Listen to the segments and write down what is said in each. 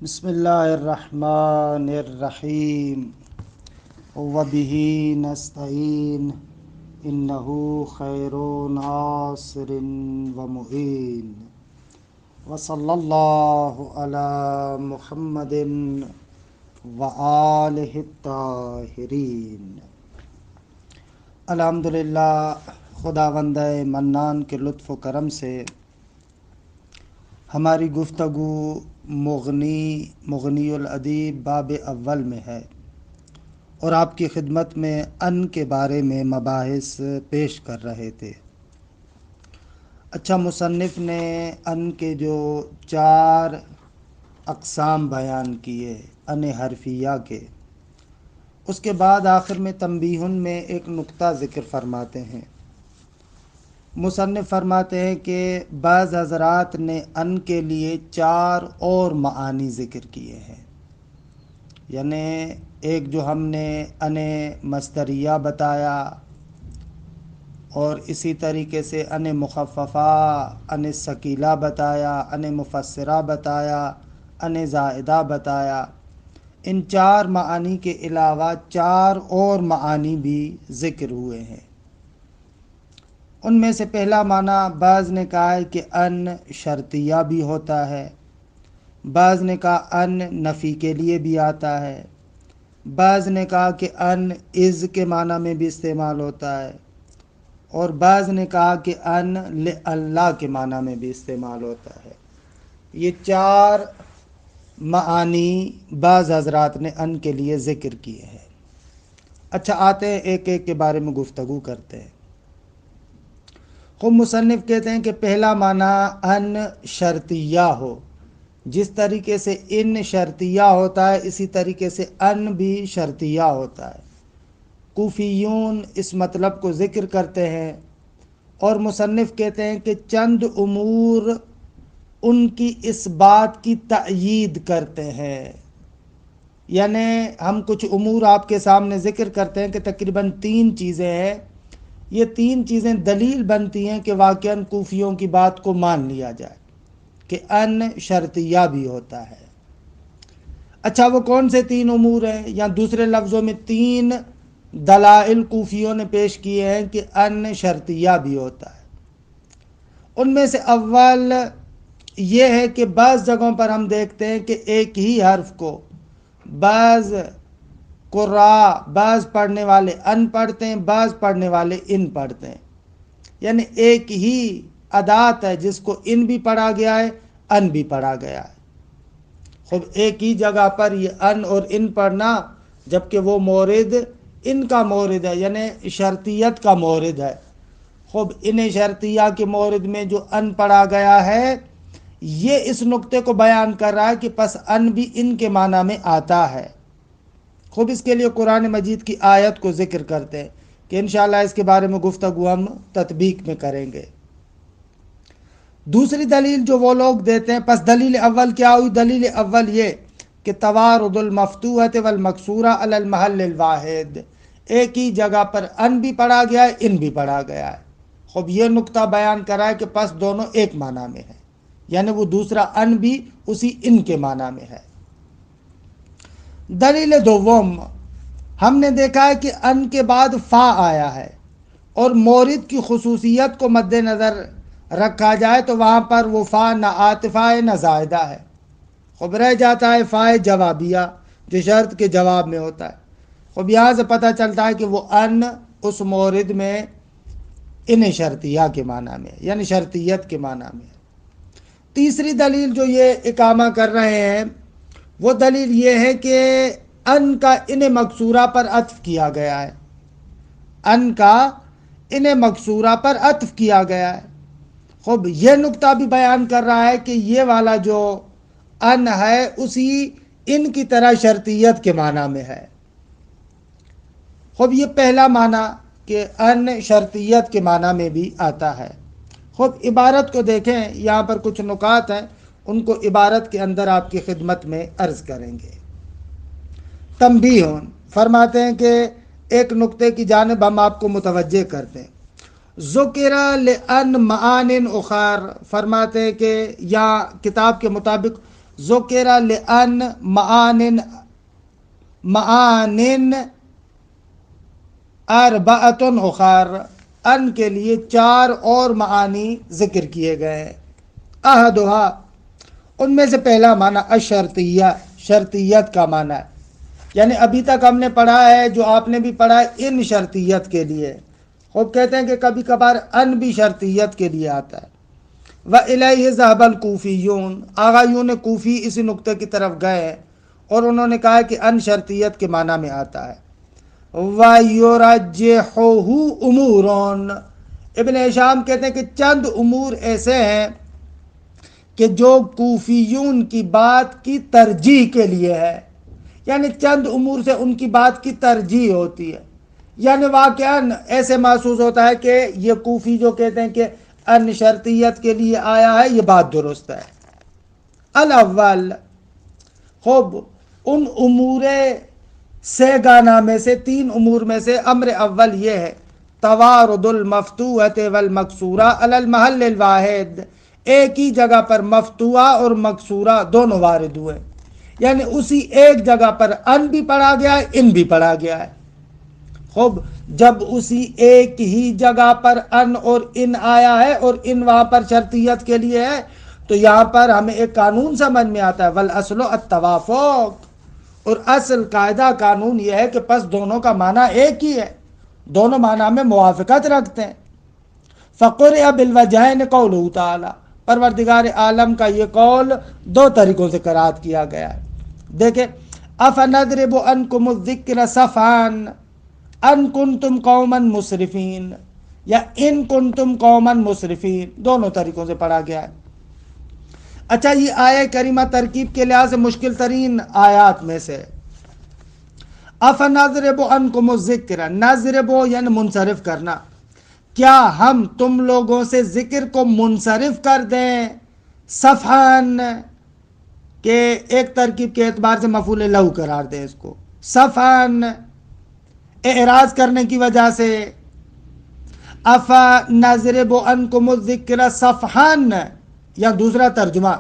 بسم اللہ الرحمن الرحیم وبہ نستعین انہ خیر ناصر ومعین وصلی اللہ علی محمد وآلہ الطاہرین۔ الحمدللہ، خداوند منان کے لطف و کرم سے ہماری گفتگو مغنی الادیب باب اول میں ہے اور آپ کی خدمت میں ان کے بارے میں مباحث پیش کر رہے تھے۔ اچھا، مصنف نے ان کے جو 4 اقسام بیان کیے ان حرفیہ کے، اس کے بعد آخر میں تنبیہن میں ایک نقطہ ذکر فرماتے ہیں۔ مصنف فرماتے ہیں کہ بعض حضرات نے ان کے لیے 4 اور معانی ذکر کیے ہیں، یعنی ایک جو ہم نے ان مصدریہ بتایا، اور اسی طریقے سے ان مخففہ، ان ثقیلہ بتایا، ان مفسرہ بتایا، ان زائدہ بتایا۔ ان 4 معانی کے علاوہ 4 اور معانی بھی ذکر ہوئے ہیں۔ ان میں سے پہلا معنی بعض نے کہا ہے کہ ان شرطیہ بھی ہوتا ہے، بعض نے کہا ان نفی کے لیے بھی آتا ہے، بعض نے کہا کہ ان از کے معنی میں بھی استعمال ہوتا ہے، اور بعض نے کہا کہ ان اللہ کے معنی میں بھی استعمال ہوتا ہے۔ یہ 4 معانی بعض حضرات نے ان کے لیے ذکر کیے ہیں۔ اچھا، آتے ہیں ایک ایک کے بارے میں گفتگو کرتے ہیں۔ خود مصنف کہتے ہیں کہ پہلا معنی ان شرطیہ ہو، جس طریقے سے ان شرطیہ ہوتا ہے اسی طریقے سے ان بھی شرطیہ ہوتا ہے۔ کوفیون اس مطلب کو ذکر کرتے ہیں، اور مصنف کہتے ہیں کہ چند امور ان کی اس بات کی تأیید کرتے ہیں، یعنی ہم کچھ امور آپ کے سامنے ذکر کرتے ہیں کہ تقریباً 3 چیزیں ہیں، یہ 3 چیزیں دلیل بنتی ہیں کہ واقعاً کوفیوں کی بات کو مان لیا جائے کہ ان شرطیہ بھی ہوتا ہے۔ اچھا، وہ کون سے 3 امور ہیں؟ یا دوسرے لفظوں میں 3 دلائل کوفیوں نے پیش کیے ہیں کہ ان شرطیہ بھی ہوتا ہے۔ ان میں سے اول یہ ہے کہ بعض جگہوں پر ہم دیکھتے ہیں کہ ایک ہی حرف کو بعض قراء، بعض پڑھنے والے ان پڑھتے ہیں، بعض پڑھنے والے ان پڑھتے ہیں، یعنی ایک ہی ادات ہے جس کو ان بھی پڑھا گیا ہے، ان بھی پڑھا گیا ہے۔ خب ایک ہی جگہ پر یہ ان اور ان پڑھنا، جبکہ وہ مورد ان کا مورد ہے، یعنی شرطیت کا مورد ہے۔ خب ان شرطیہ کے مورد میں جو ان پڑھا گیا ہے، یہ اس نقطے کو بیان کر رہا ہے کہ پس ان بھی ان کے معنی میں آتا ہے۔ خوب اس کے لیے قرآن مجید کی آیت کو ذکر کرتے ہیں کہ انشاءاللہ اس کے بارے میں گفتگو ہم تطبیق میں کریں گے۔ دوسری دلیل جو وہ لوگ دیتے ہیں، پس دلیل اول کیا ہوئی؟ دلیل اول یہ کہ توارد المفتوحۃ والمکسورہ علی المحل الواحد، ایک ہی جگہ پر ان بھی پڑھا گیا ہے، ان بھی پڑھا گیا ہے۔ خوب یہ نقطہ بیان کرا ہے کہ پس دونوں ایک معنی میں ہے، یعنی وہ دوسرا ان بھی اسی ان کے معنی میں ہے۔ دلیل دوم، ہم نے دیکھا ہے کہ ان کے بعد فا آیا ہے، اور مورد کی خصوصیت کو مد نظر رکھا جائے تو وہاں پر وہ فا نہ عاطفہ ہے نہ زائدہ ہے، خب رہ جاتا ہے فا جوابیہ جو شرط کے جواب میں ہوتا ہے۔ خب یہاں سے پتہ چلتا ہے کہ وہ ان اس مورد میں ان شرطیہ کے معنی میں، یعنی شرطیت کے معنی میں۔ تیسری دلیل جو یہ اقامہ کر رہے ہیں، وہ دلیل یہ ہے کہ ان کا ان مکسورہ پر عطف کیا گیا ہے، ان کا ان مکسورہ پر عطف کیا گیا ہے۔ خوب یہ نقطہ بھی بیان کر رہا ہے کہ یہ والا جو ان ہے اسی ان کی طرح شرطیت کے معنی میں ہے۔ خوب یہ پہلا معنی کہ ان شرطیت کے معنی میں بھی آتا ہے۔ خوب عبارت کو دیکھیں، یہاں پر کچھ نکات ہیں، ان کو عبارت کے اندر آپ کی خدمت میں عرض کریں گے۔ تنبیہ فرماتے ہیں کہ ایک نقطے کی جانب ہم آپ کو متوجہ کرتے ہیں۔ ذکر لأن معان اخر، فرماتے ہیں کہ یا کتاب کے مطابق ذکر لأن معان اربعۃ اخر، ان کے لیے 4 اور معانی ذکر کیے گئے ہیں۔ احدھا، ان میں سے پہلا معنی اشرطیہ، شرطیت کا معنی ہے، یعنی ابھی تک ہم نے پڑھا ہے، جو آپ نے بھی پڑھا ہے، ان شرطیت کے لیے۔ خوب کہتے ہیں کہ کبھی کبھار ان بھی شرطیت کے لیے آتا ہے۔ وَإِلَيْهِ ذَهَبَ الْكُوفِيُّونَ، آغایون کوفی اسی نقطے کی طرف گئے اور انہوں نے کہا کہ ان شرطیت کے معنی میں آتا ہے۔ وَيُرَجِّحُهُ أُمُورٌ، ابن ہشام کہتے ہیں کہ چند امور ایسے ہیں کہ جو کوفیون کی بات کی ترجیح کے لیے ہے، یعنی چند امور سے ان کی بات کی ترجیح ہوتی ہے، یعنی واقعاً ایسے محسوس ہوتا ہے کہ یہ کوفی جو کہتے ہیں کہ ان شرطیت کے لیے آیا ہے، یہ بات درست ہے۔ الاول، خوب ان امور سیگانہ میں سے 3 امور میں سے امر اول یہ ہے، توارد المفتوحۃ والمکسورہ علی المحل الواحد، ایک ہی جگہ پر مفتوحہ اور مکسورہ دونوں وارد ہوئے، یعنی اسی ایک جگہ پر ان بھی پڑھا گیا ہے، ان بھی پڑھا گیا ہے۔ خوب جب اسی ایک ہی جگہ پر ان اور ان آیا ہے اور ان وہاں پر شرطیت کے لیے ہے، تو یہاں پر ہمیں ایک قانون سمجھ میں آتا ہے، والاصل التوافق، اور اصل قاعدہ قانون یہ ہے کہ پس دونوں کا معنی ایک ہی ہے، دونوں معنی میں موافقت رکھتے ہیں۔ فقرئ بالوجہین قولہ تعالی، پروردگار عالم کا یہ قول 2 طریقوں سے قرات کیا گیا ہے۔ دیکھیں، افنضرب عنکم الذکر صفحا ان کنتم قوما مسرفین، یا ان کنتم قوما مسرفین، دونوں طریقوں سے پڑھا گیا ہے۔ اچھا، یہ آیہ کریمہ ترکیب کے لحاظ سے مشکل ترین آیات میں سے۔ افنضرب عنکم الذکر، نضرب یعنی منصرف کرنا، کیا ہم تم لوگوں سے ذکر کو منصرف کر دیں، صفحاً کہ ایک ترکیب کے اعتبار سے مفعول لہو قرار دیں اس کو، صفحاً اعراض کرنے کی وجہ سے۔ افنضرب عنکم الذکر صفحاً، یا دوسرا ترجمہ،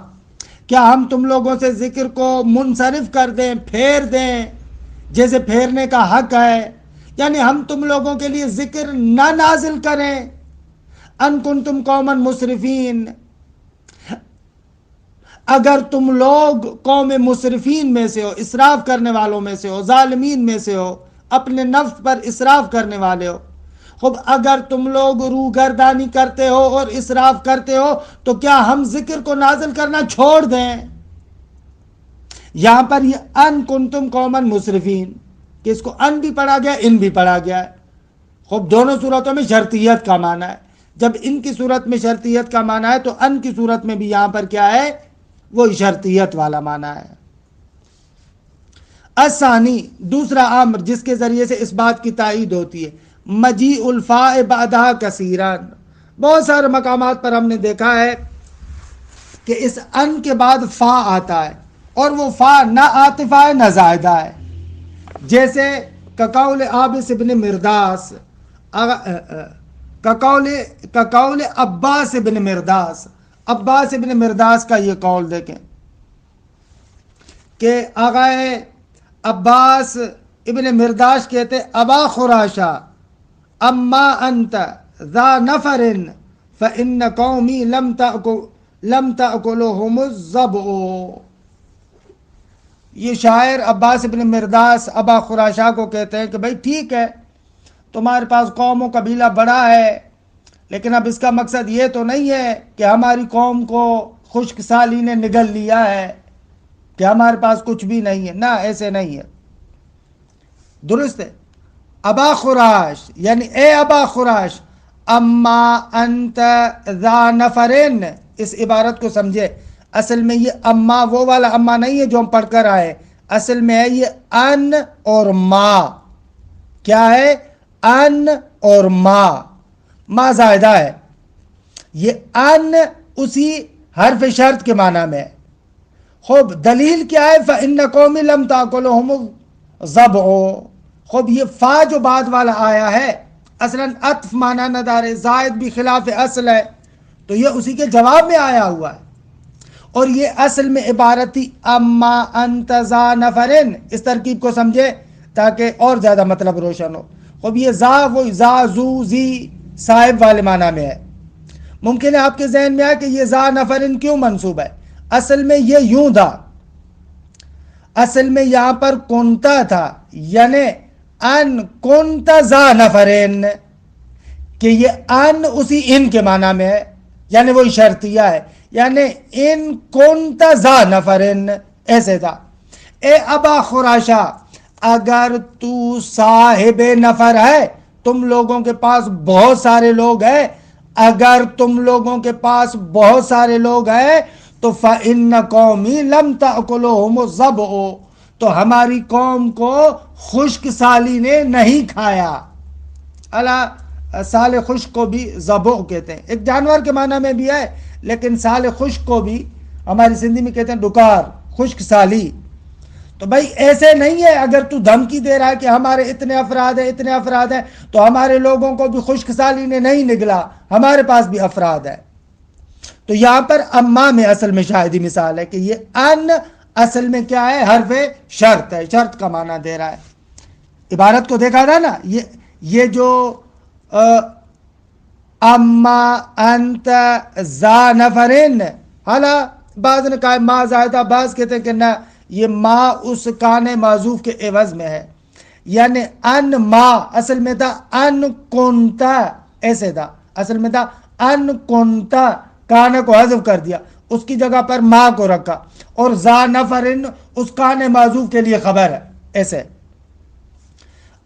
کیا ہم تم لوگوں سے ذکر کو منصرف کر دیں، پھیر دیں، جیسے پھیرنے کا حق ہے، یعنی ہم تم لوگوں کے لیے ذکر نہ نازل کریں، ان کنتم قوما مسرفین، اگر تم لوگ قوم مسرفین میں سے ہو، اسراف کرنے والوں میں سے ہو، ظالمین میں سے ہو، اپنے نفس پر اسراف کرنے والے ہو۔ خب اگر تم لوگ روگردانی کرتے ہو اور اسراف کرتے ہو تو کیا ہم ذکر کو نازل کرنا چھوڑ دیں؟ یہاں پر یہ ان کنتم قوما مسرفین، کہ اس کو ان بھی پڑھا گیا، ان بھی پڑھا گیا ہے۔ خب دونوں صورتوں میں شرطیت کا معنی ہے، جب ان کی صورت میں شرطیت کا معنی ہے تو ان کی صورت میں بھی یہاں پر کیا ہے، وہ شرطیت والا معنی ہے۔ الثانی، دوسرا امر جس کے ذریعے سے اس بات کی تائید ہوتی ہے، مجیء الفاء بعدها کثیران، بہت سارے مقامات پر ہم نے دیکھا ہے کہ اس ان کے بعد فا آتا ہے، اور وہ فا نہ عاطفہ ہے نہ زائدہ ہے، جیسے کقول عابس ابن مرداس، کقول عباس ابن مرداس، عباس ابن مرداس کا یہ قول دیکھیں کہ آغائے عباس ابن مرداس کہتے ابا خراشہ اما انت ذا نفر فإن قومی لم تأکلهم الضبع۔ یہ شاعر عباس ابن مرداس ابا خراشہ کو کہتے ہیں کہ بھائی ٹھیک ہے، تمہارے پاس قوم و قبیلہ بڑا ہے، لیکن اب اس کا مقصد یہ تو نہیں ہے کہ ہماری قوم کو خشک سالی نے نگل لیا ہے، کہ ہمارے پاس کچھ بھی نہیں ہے، نہ ایسے نہیں ہے، درست ہے۔ ابا خراش یعنی اے ابا خراش، اما انت ذا نفرن، اس عبارت کو سمجھے، اصل میں یہ اما وہ والا اما نہیں ہے جو ہم پڑھ کر آئے، اصل میں ہے یہ ان اور ما، کیا ہے، ان اور ما زائدہ ہے، یہ ان اسی حرف شرط کے معنی میں ہے۔ خوب دلیل کیا ہے، فَإِنَّ قَوْمِ لَمْ تَأْكُلْهُمُ الضَّبْعُ۔ خوب یہ فا جو بعد والا آیا ہے اصلاً عطف معنی نہ دار، زائد بھی خلاف اصل ہے، تو یہ اسی کے جواب میں آیا ہوا ہے، اور یہ اصل میں عبارت تھی اما انت ذا نفرن. اس ترکیب کو سمجھے تاکہ اور زیادہ مطلب روشن ہو. اب یہ ذا وہ ذا زو زی صاحب والے معنی میں ہے. ممکن ہے آپ کے ذہن میں آئے کہ یہ ذا نفرن کیوں منصوب ہے. اصل میں یہ یوں تھا، اصل میں یہاں پر کنتا تھا، یعنی ان کنتا ذا نفرن، کہ یہ ان اسی ان کے معنی میں ہے، یعنی وہی شرطیہ ہے، یعنی ان کنتا ذا نفرن ایسے تھا. اے ابا خراشہ، اگر تو صاحب نفر ہے، تم لوگوں کے پاس بہت سارے لوگ ہیں، اگر تم لوگوں کے پاس بہت سارے لوگ ہیں تو فَإِنَّ قَوْمِي لَمْ تَأْكُلُهُمُ الظَّبْءُ، تو ہماری قوم کو خشک سالی نے نہیں کھایا. اللہ سال خشک کو بھی ذبح کہتے ہیں، ایک جانور کے معنی میں بھی ہے، لیکن سال خشک کو بھی ہماری زندگی میں کہتے ہیں ڈکار، خشک سالی. تو بھائی ایسے نہیں ہے اگر تو دھمکی دے رہا ہے کہ ہمارے اتنے افراد ہیں اتنے افراد ہیں تو ہمارے لوگوں کو بھی خشک سالی نے نہیں نگلا، ہمارے پاس بھی افراد ہے. تو یہاں پر اما میں اصل میں شاہدی مثال ہے کہ یہ ان اصل میں کیا ہے، حرف شرط ہے، شرط کا معنی دے رہا ہے. عبارت کو دیکھا تھا نا، یہ جو اما انت ذا نفرن، حالا بعض نے کہا ما زائدہ، بعض کہتے ہیں کہ نہ، یہ ما اس کان معذوف کے عوض میں ہے، یعنی ان ما اصل میں تھا ان کنتا، ایسے تھا اصل میں تھا ان کنتا، کان کو حذف کر دیا، اس کی جگہ پر ما کو رکھا، اور ذا نفرن اس کان معذوف کے لیے خبر ہے ایسے.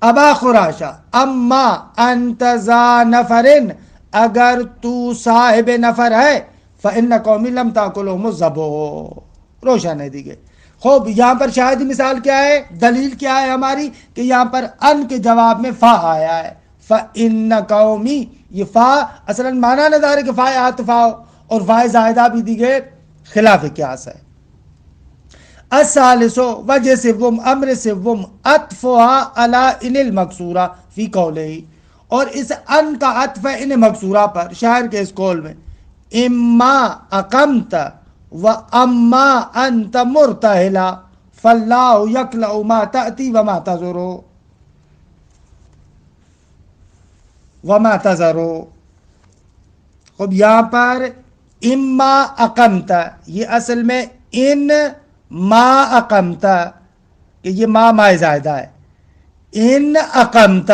ابا خراشہ اما انت ذا نفرن، اگر تو صاحب نفر ہے، فَإِنَّ قَوْمِي لَمْ تَأْكُلُهُمُ الظَّبْءُ، روشن ہے دیگے. خوب یہاں پر شاہدی مثال کیا ہے، دلیل کیا ہے ہماری، کہ یہاں پر ان کے جواب میں فا آیا ہے. فَإِنَّ قَوْمِي، یہ فا اصلا معنی نہ دار ہے کہ فا عاطفہ ہو، اور فا زائدہ بھی دیگے خلاف قیاس ہے. الثالث، وجہ سوم، امر سوم، عطفها علی ان المکسورہ فی قولہ، اور اس ان کا عطف ہے ان مکسورہ پر شاعر کے اس قول میں، اما اقمت و اما انت مرتحلا فاللہ یکلأ ما تأتی وما تذرو وما تذرو. خب یہاں پر اما اقمت، یہ اصل میں ان ما اقمت، کہ یہ ما زائدہ ہے، ان اقمت،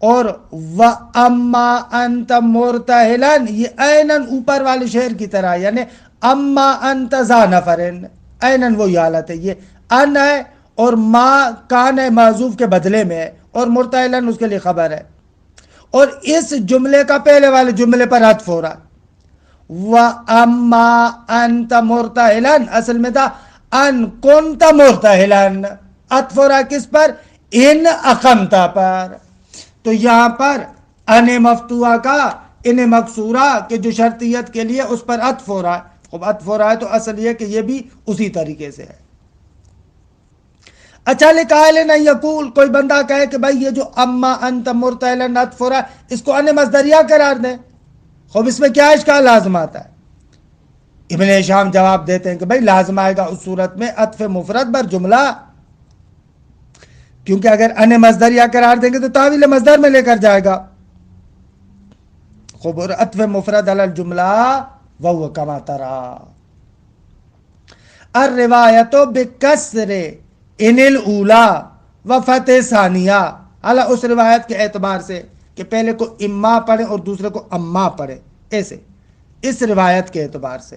اور و اما انت مرتحلن، یہ اینن اوپر والے شعر کی طرح، یعنی اما انت ذا نفرن، اینن وہی حالت ہے، یہ ان ہے اور ما کان معذوف کے بدلے میں ہے، اور مرتحلن اس کے لیے خبر ہے، اور اس جملے کا پہلے والے جملے پر عطف ہو رہا ہے. وَأَمَّا أَنْتَ مُرْتَحِلًا اصل میں تھا ان كُنْتَ مُرْتَحِلًا، عطف ہو رہا ہے کس پر، ان اقمتا پر. تو یہاں پر ان مفتوحہ کا ان مکسورہ کے جو شرطیت کے لیے اس پر عطف ہو رہا ہے. خب عطف ہو رہا ہے تو اصل یہ کہ یہ بھی اسی طریقے سے ہے. اچھا لقائل نہ یقول، کوئی بندہ کہے کہ بھائی یہ جو اما انت مرتحلن عطف ہو رہا ہے اس کو ان مصدریہ قرار دیں، خب اس میں کیا اشکال لازم آتا ہے. ابن ہشام جواب دیتے ہیں کہ بھائی لازم آئے گا اس صورت میں عطف مفرد بر جملہ، کیونکہ اگر ان مصدریہ قرار دیں گے تو تاویل مصدر میں لے کر جائے گا. خب عطف مفرد علی الجملہ وہو کما ترا. الروایت بکسر ان الاولا و فتح ثانیہ، حالا اس روایت کے اعتبار سے کہ پہلے کو اما پڑھے اور دوسرے کو اما پڑھے، ایسے اس روایت کے اعتبار سے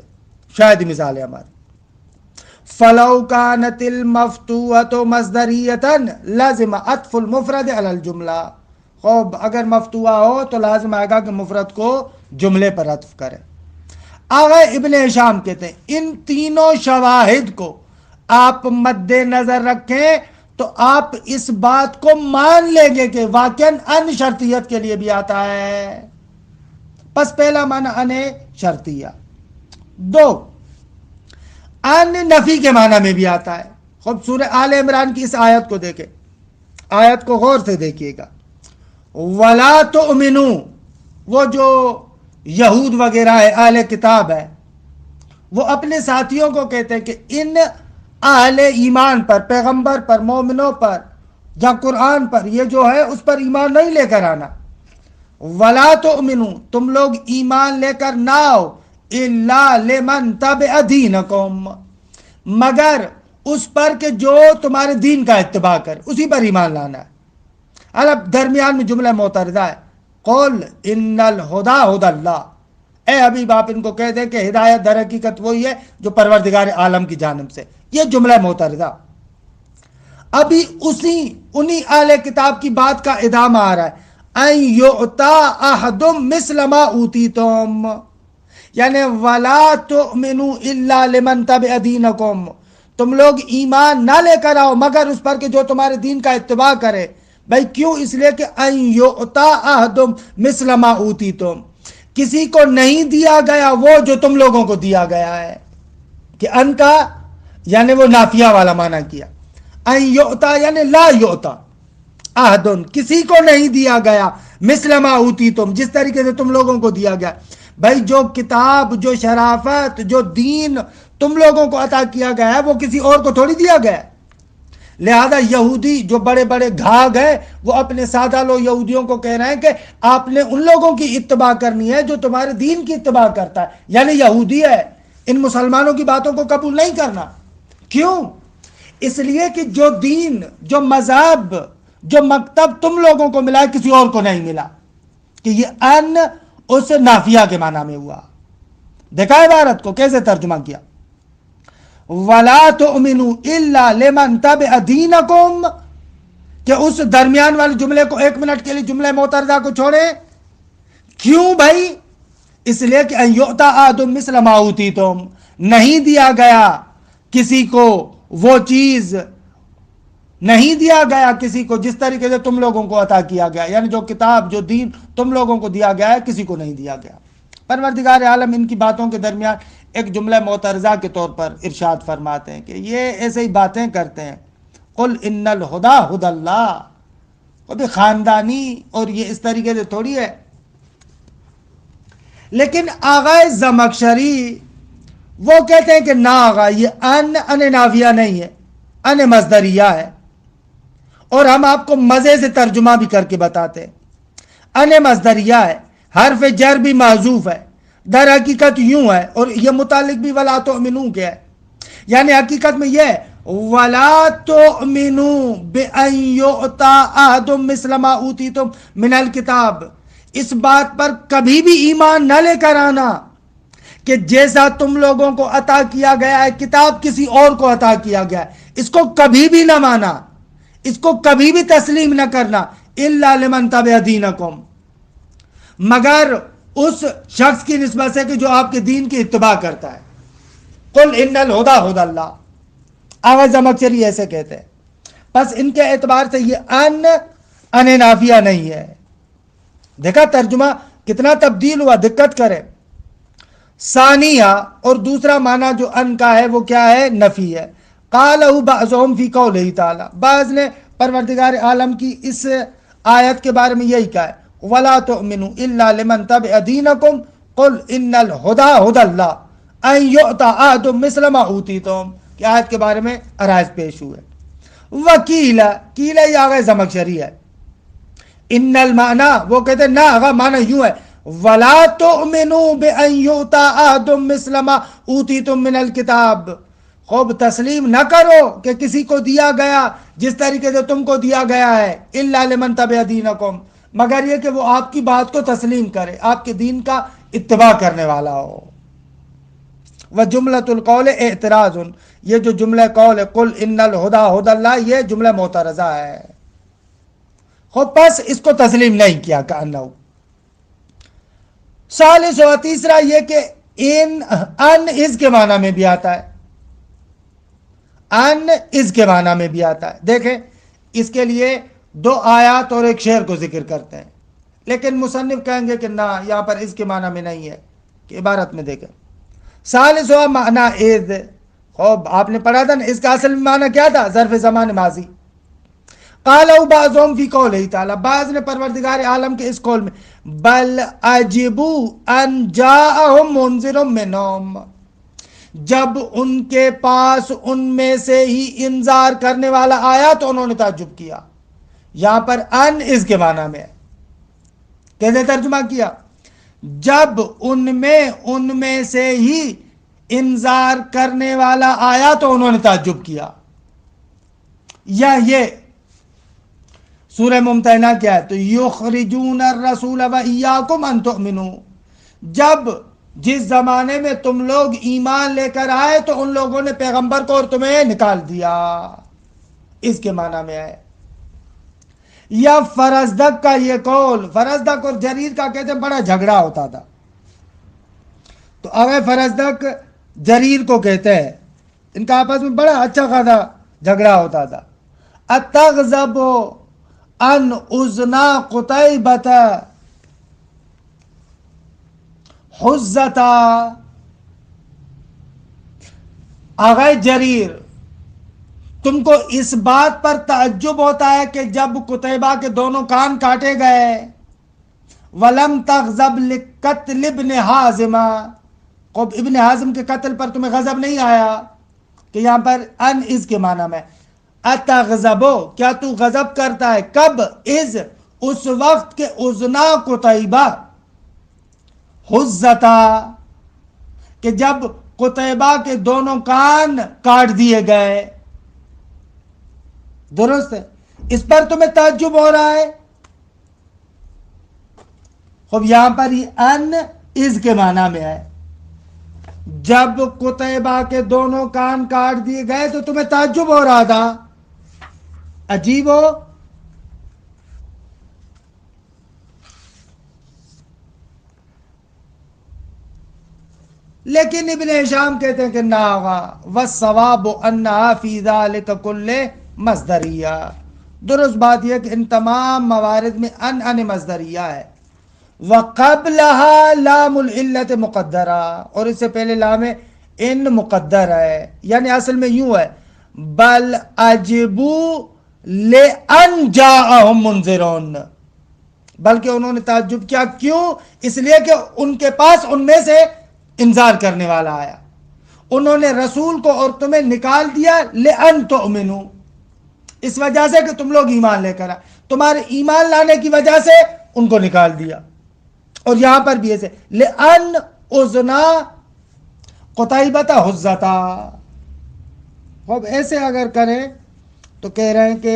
شاید مثال ہے ہماری. فلو کانت المفتوحۃ مصدریۃ لازم عطف المفرد علی الجملہ. خوب اگر مفتوحہ ہو تو لازم آئے گا کہ مفرد کو جملے پر عطف کرے. آغا ابن ہشام کہتے ہیں ان تینوں شواہد کو آپ مد نظر رکھیں تو آپ اس بات کو مان لیں گے کہ واقعاً ان شرطیت کے لیے بھی آتا ہے. پس پہلا معنی ان شرطیہ. دو، ان نفی کے معنی میں بھی آتا ہے. خب سورہ آل عمران کی اس آیت کو دیکھیں، آیت کو غور سے دیکھیے گا. وَلَا تُؤْمِنُوا، وہ جو یہود وغیرہ ہے اہل کتاب ہے، وہ اپنے ساتھیوں کو کہتے ہیں کہ ان اہل ایمان پر، پیغمبر پر، مومنوں پر یا قرآن پر، یہ جو ہے اس پر ایمان نہیں لے کر آنا. وَلَا تُؤْمِنُوا، تم لوگ ایمان لے کر نہ آؤ، إِلَّا لِمَنْ تَبِعَ دِينَكُمْ، مگر اس پر کہ جو تمہارے دین کا اتباع کر، اسی پر ایمان لانا ہے. اب درمیان میں جملہ معترضہ ہے، قُلْ إِنَّ الْهُدَى هُدَى اللَّهِ، اے حبیب آپ ان کو کہہ دیں کہ ہدایت در حقیقت وہی ہے جو پروردگار عالم کی جانب سے. یہ جملہ معترضہ. ابھی انہی اہل کتاب کی بات کا ادامہ آ رہا ہے، ان یعطا احدم مثل ما اوتیتم، یعنی ولا تؤمنوا الا لمن تبع دینکم، تم لوگ ایمان نہ لے کر آؤ مگر اس پر کہ جو تمہارے دین کا اتباع کرے. بھائی کیوں؟ اس لیے کہ ان یعطا احدم مثل ما اوتیتم، کسی کو نہیں دیا گیا وہ جو تم لوگوں کو دیا گیا ہے. کہ ان کا یعنی وہ نافیہ والا معنی کیا. ان یعطا یعنی لا یعطا احدن، کسی کو نہیں دیا گیا مثل ما اوتیتم، جس طریقے سے تم لوگوں کو دیا گیا. بھائی جو کتاب، جو شرافت، جو دین تم لوگوں کو عطا کیا گیا ہے وہ کسی اور کو تھوڑی دیا گیا ہے. لہذا یہودی جو بڑے بڑے گھاگ ہیں وہ اپنے سادہ لوگ یہودیوں کو کہہ رہے ہیں کہ آپ نے ان لوگوں کی اتباع کرنی ہے جو تمہارے دین کی اتباع کرتا ہے، یعنی یہودی ہے. ان مسلمانوں کی باتوں کو قبول نہیں کرنا. کیوں؟ اس لیے کہ جو دین، جو مذہب، جو مکتب تم لوگوں کو ملا ہے کسی اور کو نہیں ملا. کہ یہ ان اس نافیہ کے معنی میں ہوا. دیکھا عبارت کو کیسے ترجمہ کیا، وَلَا تُؤْمِنُوا إِلَّا لِمَنْ تَبِعَ دِينَكُمْ، کہ اس درمیان والے جملے کو ایک منٹ کے لیے جملے معترضہ کو چھوڑیں. کیوں بھائی؟ اس لیے کہ ان یعطا احدم مثل ما اوتیتم، نہیں دیا گیا کسی کو وہ چیز، نہیں دیا گیا کسی کو جس طریقے سے تم لوگوں کو عطا کیا گیا، یعنی جو کتاب، جو دین تم لوگوں کو دیا گیا ہے کسی کو نہیں دیا گیا. پروردگار عالم ان کی باتوں کے درمیان ایک جملہ معترضہ کے طور پر ارشاد فرماتے ہیں کہ یہ ایسے ہی باتیں کرتے ہیں. قل ان الہدی ہدی اللہ، وہ خاندانی اور یہ اس طریقے سے تھوڑی ہے. لیکن آغا زمخشری وہ کہتے ہیں کہ نہ آغا، یہ ان نافیہ نہیں ہے، ان مصدریہ ہے. اور ہم آپ کو مزے سے ترجمہ بھی کر کے بتاتے ہیں. ان مصدریہ ہے، حرف جر بھی محذوف ہے، در حقیقت یوں ہے، اور یہ متعلق بھی ولا تؤمنوا کے ہے. یعنی حقیقت میں یہ ہے ولا تؤمنوا بأن یعطا احدم مثل ما اوتیتم من الکتاب، اس بات پر کبھی بھی ایمان نہ لے کر آنا کہ جیسا تم لوگوں کو عطا کیا گیا ہے کتاب کسی اور کو عطا کیا گیا ہے، اس کو کبھی بھی نہ مانا، اس کو کبھی بھی تسلیم نہ کرنا. الا لمن تبع دینکم، مگر اس شخص کی نسبت سے کہ جو آپ کے دین کی اتباع کرتا ہے. قل ان الہدی ہدی اللہ، آغا زمخشری ایسے کہتے ہیں. بس ان کے اعتبار سے یہ ان نافیہ نہیں ہے. دیکھا ترجمہ کتنا تبدیل ہوا، دقت کرے. ثانیہ اور دوسرا معنی جو ان کا ہے وہ کیا ہے؟ نفی ہے. قالہ بعضهم فی قولہ تعالی، بعض نے پروردگار عالم کی اس آیت کے بارے میں یہی کہا ہے وَلَا تُؤْمِنُوا إِلَّا لِمَنْ تَبِعَ دِينَكُمْ قُلْ إِنَّ الْهُدَى هُدَى اللَّهِ أَنْ يُؤْتَى أَحَدٌ مِثْلَ مَا أُوتِيتُمْ، کہ آیت کے بارے میں عرائض پیش ہوئے. وکیل یہ آغا زمخشری ہے. ان المعنی وہ کہتے ہیں نہ آغا معنی یوں ہے وَلَا تُؤْمِنُوا بِأَنْ يُؤْتَى أَحَدٌ مِثْلَ مَا أُوتِيتُم مِّنَ الْكِتَابِ، خوب تسلیم نہ کرو کہ کسی کو دیا گیا جس طریقے سے تم کو دیا گیا ہے. الا لمن تبع دینکم، مگر یہ کہ وہ آپ کی بات کو تسلیم کرے، آپ کے دین کا اتباع کرنے والا ہو. وجملۃ القول اعتراض، یہ جو جملہ قول ہے قل ان الہدی ہدی اللہ، یہ جملہ معترضہ ہے. خوب پس اس کو تسلیم نہیں کیا کانہو. ثالث و تیسرا یہ کہ ان اس کے معنی میں بھی آتا ہے، ان اس کے معنی میں بھی آتا ہے. دیکھیں اس کے لیے دو آیات اور ایک شعر کو ذکر کرتے ہیں، لیکن مصنف کہیں گے کہ نہ یہاں پر اس کے معنی میں نہیں ہے. کہ عبارت میں دیکھیں ثالث و معنی اذ، خوب آپ نے پڑھا تھا نا اس کا اصل معنی کیا تھا؟ ظرف زمان ماضی. قالوا بعضهم فی قولہ تعالی، بعض نے پروردگار عالم کے اس قول میں بل عجبوا ان جاءهم منذر منهم، جب ان کے پاس ان میں سے ہی انذار کرنے والا آیا تو انہوں نے تعجب کیا. یہاں پر ان اس کے معنی میں ہے. کیسے ترجمہ کیا؟ جب ان میں سے ہی انذار کرنے والا آیا تو انہوں نے تعجب کیا. یا یہ سورہ ممتحنہ کیا ہے؟ تو یخرجون الرسول و ایاکم ان تؤمنوا، جب جس زمانے میں تم لوگ ایمان لے کر آئے تو ان لوگوں نے پیغمبر کو اور تمہیں نکال دیا، اس کے معنی میں ہے. یا فرزدق کا یہ قول، فرزدق اور جریر کا کہتے ہیں بڑا جھگڑا ہوتا تھا، تو اوے فرزدق جریر کو کہتے ہیں، ان کا آپس میں بڑا اچھا خاصا جھگڑا ہوتا تھا. اتغضب ان اذنا قتیبۃ حزتا، آغا جریر تم کو اس بات پر تعجب ہوتا ہے کہ جب قتیبہ کے دونوں کان کاٹے گئے، ولم تغضب لقتل ابن حازم، ابن حازم کے قتل پر تمہیں غضب نہیں آیا، کہ یہاں پر ان اس کے معنی میں. اتغضبو، کیا تو غضب کرتا ہے؟ کب؟ از اس وقت کے اذنا قتیبہ حزتا، کہ جب قتیبہ کے دونوں کان کاٹ دیے گئے. درست ہے، اس پر تمہیں تعجب ہو رہا ہے. خب یہاں پر یہ ان از کے معنی میں ہے. جب قتیبہ کے دونوں کان کاٹ دیے گئے تو تمہیں تعجب ہو رہا تھا. عجیب ہو. لیکن ابن ہشام کہتے ہیں کہ نہ ہوگا، والصواب انہا فی ذالک کل مصدریہ. درست بات یہ کہ ان تمام موارد میں ان مصدریہ ہے. وقبلها لام العلت مقدرہ، اور اس سے پہلے لام ان مقدر ہے. یعنی اصل میں یوں ہے، بل عجبو لئن جاءہم منذرون، بلکہ انہوں نے تعجب کیا. کیوں؟ اس لیے کہ ان کے پاس ان میں سے انذار کرنے والا آیا. انہوں نے رسول کو اور تمہیں نکال دیا لئن تؤمنوا، اس وجہ سے کہ تم لوگ ایمان لے کر آئے، تمہارے ایمان لانے کی وجہ سے ان کو نکال دیا. اور یہاں پر بھی ایسے لئن اذنا قتیبۃ حزتا. اب ایسے اگر کریں تو کہہ رہے ہیں کہ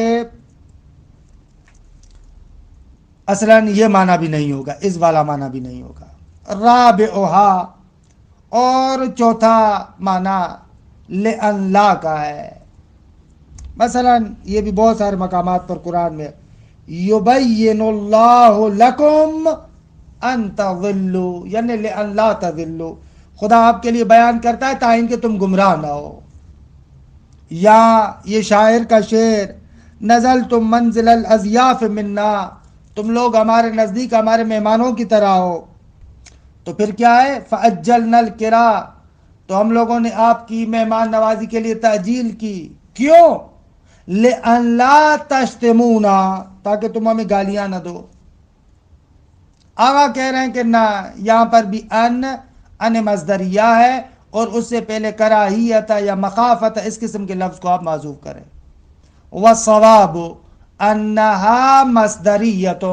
اصلاً یہ معنی بھی نہیں ہوگا، اس والا معنی بھی نہیں ہوگا. رابعہا، اور چوتھا معنی لئن لا کا ہے. مثلا یہ بھی بہت سارے مقامات پر قرآن میں یبین اللہ لکم ان تضلوا، یعنی لئن لا تضلوا، خدا آپ کے لیے بیان کرتا ہے تاکہ کہ تم گمراہ نہ ہو. یا یہ شاعر کا شعر، نزلتم منزل الاضیاف منا، تم لوگ ہمارے نزدیک ہمارے مہمانوں کی طرح ہو. تو پھر کیا ہے؟ فَأَجَّلْنَا الْكِرَا، تو ہم لوگوں نے آپ کی مہمان نوازی کے لیے تاجیل کی. کیوں؟ لِأَنْ لَا تَشْتِمُونَا، تاکہ تم ہمیں گالیاں نہ دو. آگا کہہ رہے ہیں کہ نہ، یہاں پر بھی ان مصدریہ ہے، اور اس سے پہلے کراہیت یا مخافت اس قسم کے لفظ کو آپ معذوف کریں. وَالصَّوَابُ أَنَّهَا مَصْدَرِيَّةٌ،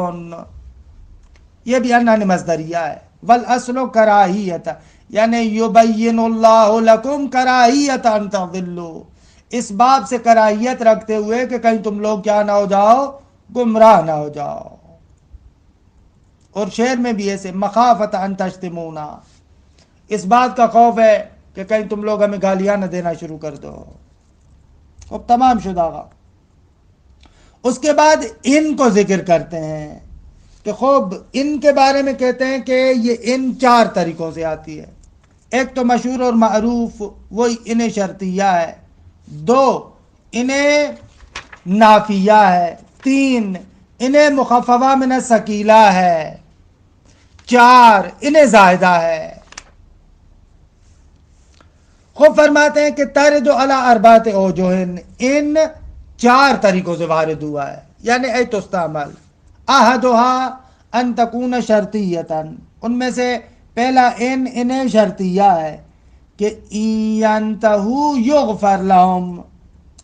یہ بھی ان مصدریہ ہے. والاصل کراہیت، یعنی یبین اللہ لکم کراہیت ان تضلوا، اس باب سے کراہیت رکھتے ہوئے کہ کہیں تم لوگ کیا نہ ہو جاؤ، گمراہ نہ ہو جاؤ. اور شعر میں بھی ایسے مخافت ان تشتمونا، اس بات کا خوف ہے کہ کہیں تم لوگ ہمیں گالیاں نہ دینا شروع کر دو. اب تمام شدہ گا. اس کے بعد ان کو ذکر کرتے ہیں کہ خوب ان کے بارے میں کہتے ہیں کہ یہ ان 4 طریقوں سے آتی ہے. ایک تو مشہور اور معروف وہی ان شرطیہ ہے، 2 انہیں نافیہ ہے، 3 انہیں مخففہ من الثقیلہ ہے، 4 انہیں زائدہ ہے. خوب فرماتے ہیں کہ ترد علی 4 اوجہ، ان 4 طریقوں سے وارد ہوا ہے. یعنی ای تستعمل احدها ان تکون شرطیتا، ان میں سے پہلا انہیں شرطیہ ہے کہ ینتہو یغفر لہم،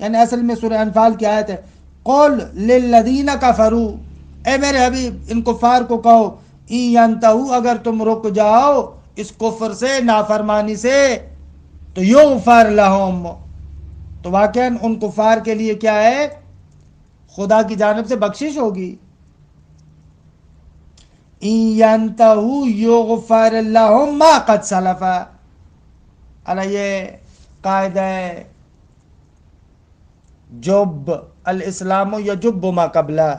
یعنی اصل میں سورہ انفال کی آیت ہے، قل للذین کفروا، اے میرے حبیب ان کفار کو کہو، ینتہو اگر تم رک جاؤ اس کفر سے، نافرمانی سے، تو یغفر لہم، تو واقعاً ان کفار کے لیے کیا ہے، خدا کی جانب سے بخشش ہوگی۔ ینتہو یغفر لہم ما قد سلف، یہ قاعدہ جب الاسلام یجب ما قبلہ،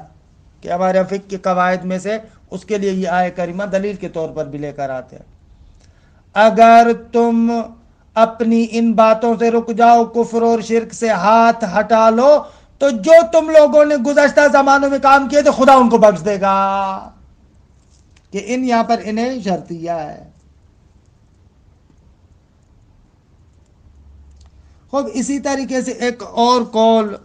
کہ ہمارے فقہ کے قواعد میں سے اس کے لیے یہ آیہ کریمہ دلیل کے طور پر بھی لے کر آتے ہیں۔ اگر تم اپنی ان باتوں سے رک جاؤ، کفر اور شرک سے ہاتھ ہٹا لو، تو جو تم لوگوں نے گزشتہ زمانوں میں کام کیے تو خدا ان کو بخش دے گا، کہ ان یہاں پر انہیں شرطیہ ہے۔ خوب اسی طریقے سے ایک اور قول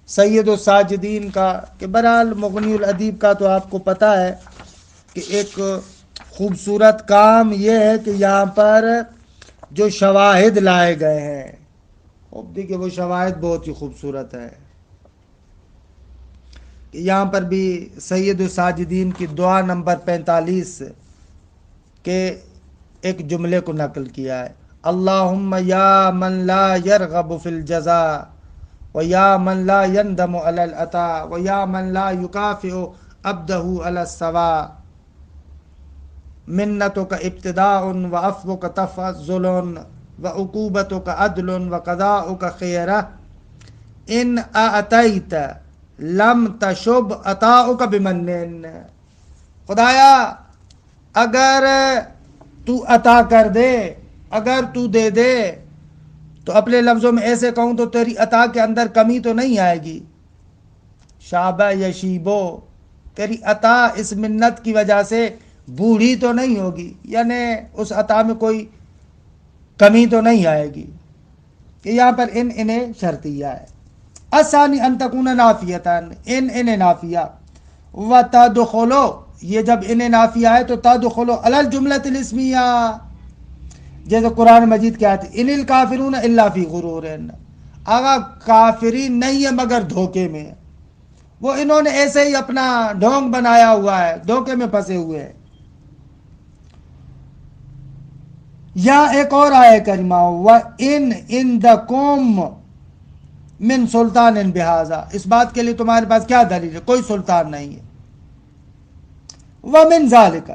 سید الساجدین کا، کہ بہرحال مغنی الادیب کا تو آپ کو پتہ ہے کہ ایک خوبصورت کام یہ ہے کہ یہاں پر جو شواہد لائے گئے ہیں، خوب دیکھیں وہ شواہد بہت ہی خوبصورت ہے، کہ یہاں پر بھی سید الساجدین کی دعا نمبر 45 کے ایک جملے کو نقل کیا ہے، اللہم یا من لا یرغب فی الجزاء ویا من لا یندم علی العطاء ویا من لا یکافئ عبدہ علی الثواب، منتک ابتداء وعفوک تفضل وعقوبتک عدل وقضاؤک خیرہ، ان اعطیت لم تشب عطاؤک بمن، خدایا اگر تو عطا کر دے، اگر تو دے دے، تو اپنے لفظوں میں ایسے کہوں تو تیری عطا کے اندر کمی تو نہیں آئے گی، شابہ یشیبو، تیری عطا اس منت کی وجہ سے بوڑھی تو نہیں ہوگی، یعنی اس عطا میں کوئی کمی تو نہیں آئے گی، کہ یہاں پر انہیں شرطیہ ہے۔ الثانی ان تکون نافیتاً، انہیں نافیہ، وتدخلو، یہ جب انہیں نافیہ ہے تو تدخلو علی الجملۃ الاسمیہ، جیسے قرآن مجید کیا ہے، ان الکافرون الا فی غرور، آگا کافرین نہیں ہے مگر دھوکے میں، وہ انہوں نے ایسے ہی اپنا ڈھونگ بنایا ہوا ہے، دھوکے میں پھنسے ہوئے ہیں۔ یا ایک اور آیہ کریمہ، وَإِنْ عِنْدَكُمْ مِنْ سُلْطَانٍ بِهَذَا، اس بات کے لیے تمہارے پاس کیا دلیل ہے، کوئی سلطان نہیں ہے۔ وَمِنْ ذَلِكَ،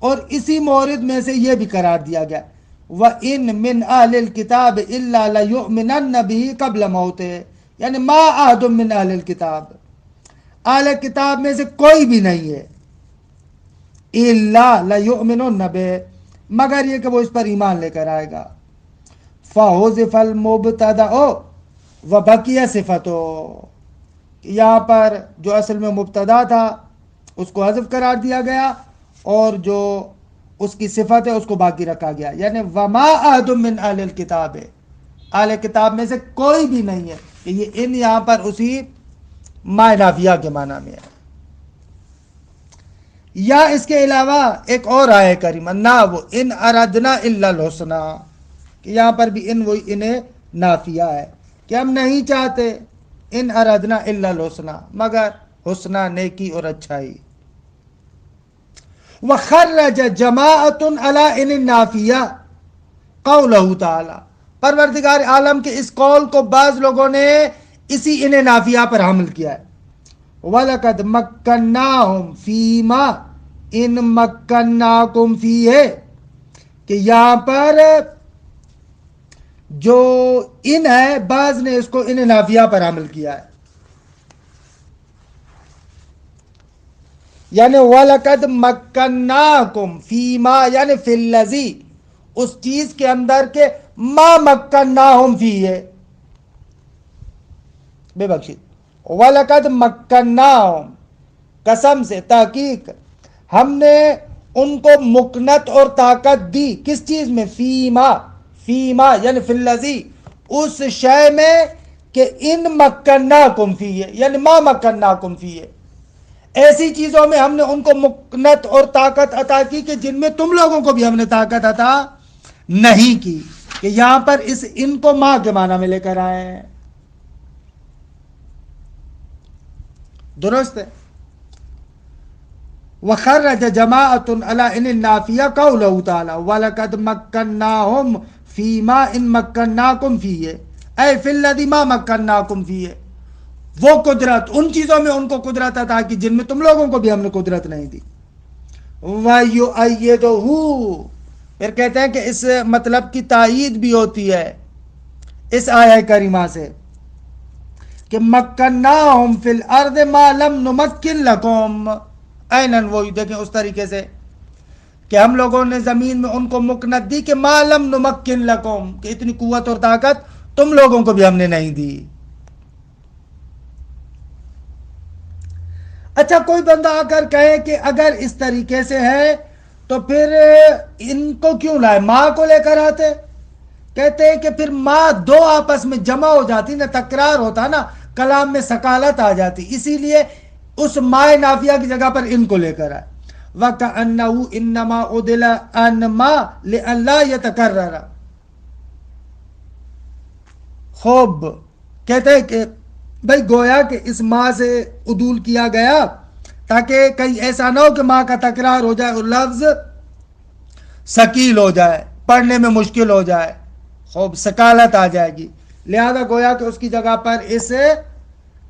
اور اسی مورد میں سے یہ بھی قرار دیا گیا، وَإِنْ مِنْ أَهْلِ الْكِتَابِ إِلَّا لَيُؤْمِنَنَّ بِهِ قَبْلَ مَوْتِهِ، یعنی ما أَحَدٌ مِنْ أَهْلِ الْكِتَابِ، اہل کتاب میں سے کوئی بھی نہیں ہے، إِلَّا لَيُؤْمِنُنَّ بِهِ، مگر یہ کہ وہ اس پر ایمان لے کر آئے گا۔ فَحُذِفَ الْمُبْتَدَأُ وَبَقِيَ صِفَتُهُ، یہاں پر جو اصل میں مبتدا تھا اس کو حذف قرار دیا گیا، اور جو اس کی صفت ہے اس کو باقی رکھا گیا، یعنی وَمَا أَحَدٌ مِّنْ أَهْلِ الْكِتَابِ، اہل کتاب میں سے کوئی بھی نہیں ہے، کہ یہ ان یہاں پر اسی ما نافیہ کے معنی میں ہے۔ یا اس کے علاوہ ایک اور آیہ کریمہ، نہ وہ ان اردنا الا الحسنى، کہ یہاں پر بھی ان وہی انہیں نافیہ ہے، کہ ہم نہیں چاہتے، ان اردنا الا الحسنى، مگر حسنہ نیکی اور اچھائی۔ وخرج جماعۃ علی ان النافیہ قولہ تعالی، پروردگار عالم کے اس قول کو بعض لوگوں نے اسی ان نافیہ پر حمل کیا ہے۔ وَلَقَدْ مَكَّنَّاهُمْ فِي مَا إِن مَكَّنَّاكُمْ فِيهِ، کہ یہاں پر جو ان ہے بعض نے اس کو ان نافیہ پر حمل کیا ہے، یعنی وَلَقَدْ مَكَّنَّاكُمْ فِي مَا، یعنی فِي الَّذِي، اس چیز کے اندر کے ما مَكَّنَّاهُمْ فِيهِ، بے بخشید، وَلَقَدْ مَكَّنَّاهُمْ، قسم سے، تحقیق ہم نے ان کو مکنت اور طاقت دی، کس چیز میں، فیما یعنی فی الذی، اس شے میں کہ ان مکناکم فیہ، یعنی ما مکناکم فیہ، ایسی چیزوں میں ہم نے ان کو مکنت اور طاقت عطا کی کہ جن میں تم لوگوں کو بھی ہم نے طاقت عطا نہیں کی۔ کہ یہاں پر اس ان کو ماں کے معنی میں لے کر آئے ہیں. درست ہے. وخرج جماعت علی ان النافیہ قوله تعالی ولقد مکناہم فیما ان مکناکم فیہ اے فی الذی ما مکناکم فیہ. وہ قدرت ان چیزوں میں ان کو قدرت عطا کی جن میں تم لوگوں کو بھی ہم نے قدرت نہیں دی. وَيُؤَيِّدُهُ. پھر کہتے ہیں کہ اس مطلب کی تائید بھی ہوتی ہے اس آیہ کریمہ سے کہ مکناہم فی الارض ما لم نمکن لکم. اینن وہی دیکھیں اس طریقے سے کہ ہم لوگوں نے زمین میں ان کو مکنت دی کہ ما لم نمکن لکم، کہ اتنی قوت اور طاقت تم لوگوں کو بھی ہم نے نہیں دی. اچھا کوئی بندہ آ کر کہے کہ اگر اس طریقے سے ہے تو پھر ان کو کیوں لائے، ماں کو لے کر آتے. کہتے ہیں کہ پھر ماں دو آپس میں جمع ہو جاتی نا، تکرار ہوتا نا، کلام میں ثقالت آ جاتی، اسی لیے اس ماء نافیہ کی جگہ پر ان کو لے کر آئے. وَكَأَنَّهُ إِنَّمَا عُدِلَ عَنْ مَا لِأَلَّا يَتَكَرَّرَ. خوب کہتے ہیں کہ بھائی گویا کہ اس ماں سے عدول کیا گیا تاکہ کہیں ایسا نہ ہو کہ ماں کا تکرار ہو جائے اور لفظ ثقیل ہو جائے، پڑھنے میں مشکل ہو جائے، خوب ثقالت آ جائے گی، لہذا گویا کہ اس کی جگہ پر اس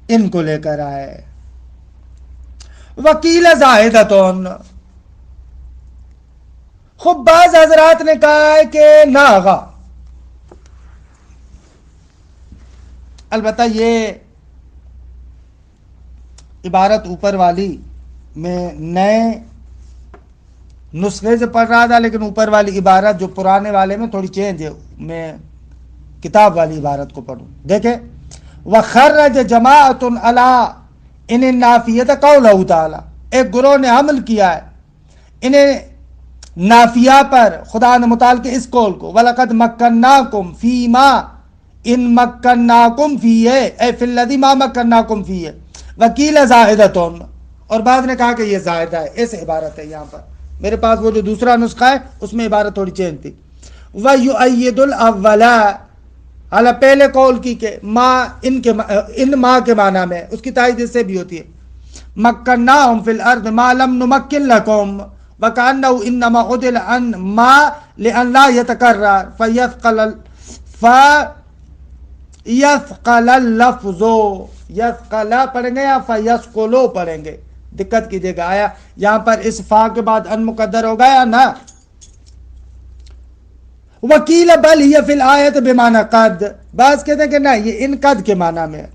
ان کو لے کر آئے. وکیل زاہدتون. خوب بعض حضرات نے کہا ہے کہ نہ آغا، البتہ یہ عبارت اوپر والی میں نئے نسخے سے پڑھ رہا تھا، لیکن اوپر والی عبارت جو پرانے والے میں تھوڑی چینج ہے، میں کتاب والی عبارت کو پڑھوں. دیکھیں وَخَرَّجَ جَمَاعَةٌ عَلَىٰ اِنِ النَّافِيَةَ قَوْلَهُ تعالیٰ. ایک گروہ نے حمل کیا ہے انہیں نافیہ پر خدا نے متعلق اس قول کو وَلَقَدْ مَكَّنَّاكُمْ فِي مَا ان مکناکم فیہ اے فی الذی ما مکناکم فیہ وکیل زائدتون. اور بعض نے کہا کہ یہ زائدہ ہے، ایسے عبارت ہے. یہاں پر میرے پاس وہ جو دوسرا نسخہ ہے اس میں عبارت تھوڑی چینج تھی. وَيُؤَيِّدُ الْأَوَّلَ اعلیٰ پہلے قول کی کہ ما ان ماں کے معنی میں، اس کی تائید اس سے بھی ہوتی ہے مکناہم فی الارض ما لم نمکن لکم وکأنہ انما عدل عن ما لأن لا یتکرر یثقل اللفظ. یثقلا پڑھیں گے یا فیثقلو پڑھیں گے، دقت کیجئے گا. آیا یہاں پر اس فا کے بعد ان مقدر ہوگا یا نہ. وکیل بل ہی فی الآیت بمعنی قد. بعض کہتے ہیں کہ نہیں یہ ان قد کے معنی میں.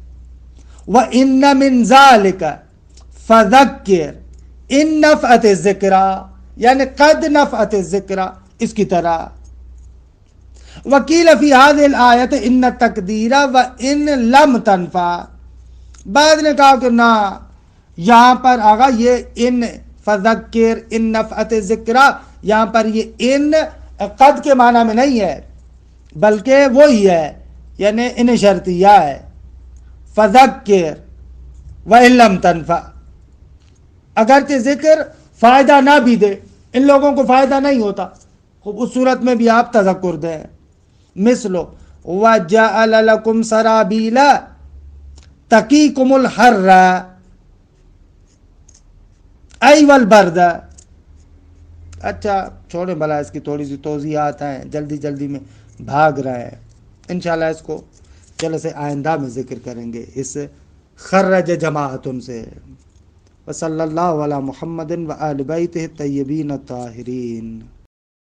وَإِنَّ مِن ذَلِكَ فَذَكِّرْ إِن نَفْعَتِ الذِّكْرَى، یعنی قد نفعت الذِّكْرَى اس کی طرح. وکیل فی هذه الآیت ان تقدیر و ان لم تنفع. بعد نے کہا کہ نہ یہاں پر آگا یہ ان فذکر ان نفعت ذکرہ، یہاں پر یہ ان قد کے معنی میں نہیں ہے بلکہ وہی ہے، یعنی ان شرطیہ ہے. فذکر و ان لم تنفع، اگرچہ ذکر فائدہ نہ بھی دے، ان لوگوں کو فائدہ نہیں ہوتا، خوب اس صورت میں بھی آپ تذکر دیں. مثلو وَجَعَلَ لَكُمْ سَرَابِيلَ تَقِيكُمُ الْحَرَّ أَيْ وَالْبَرْدَ. اچھا چھوڑیں بھلا، اس کی تھوڑی سی توضیحات ہیں، جلدی جلدی میں بھاگ رہے ہیں. انشاءاللہ اس کو چلو سے آئندہ میں ذکر کریں گے اس خرج جماعتن سے. وصلی اللہ علی محمد و آل بیتہ الطیبین الطاہرین.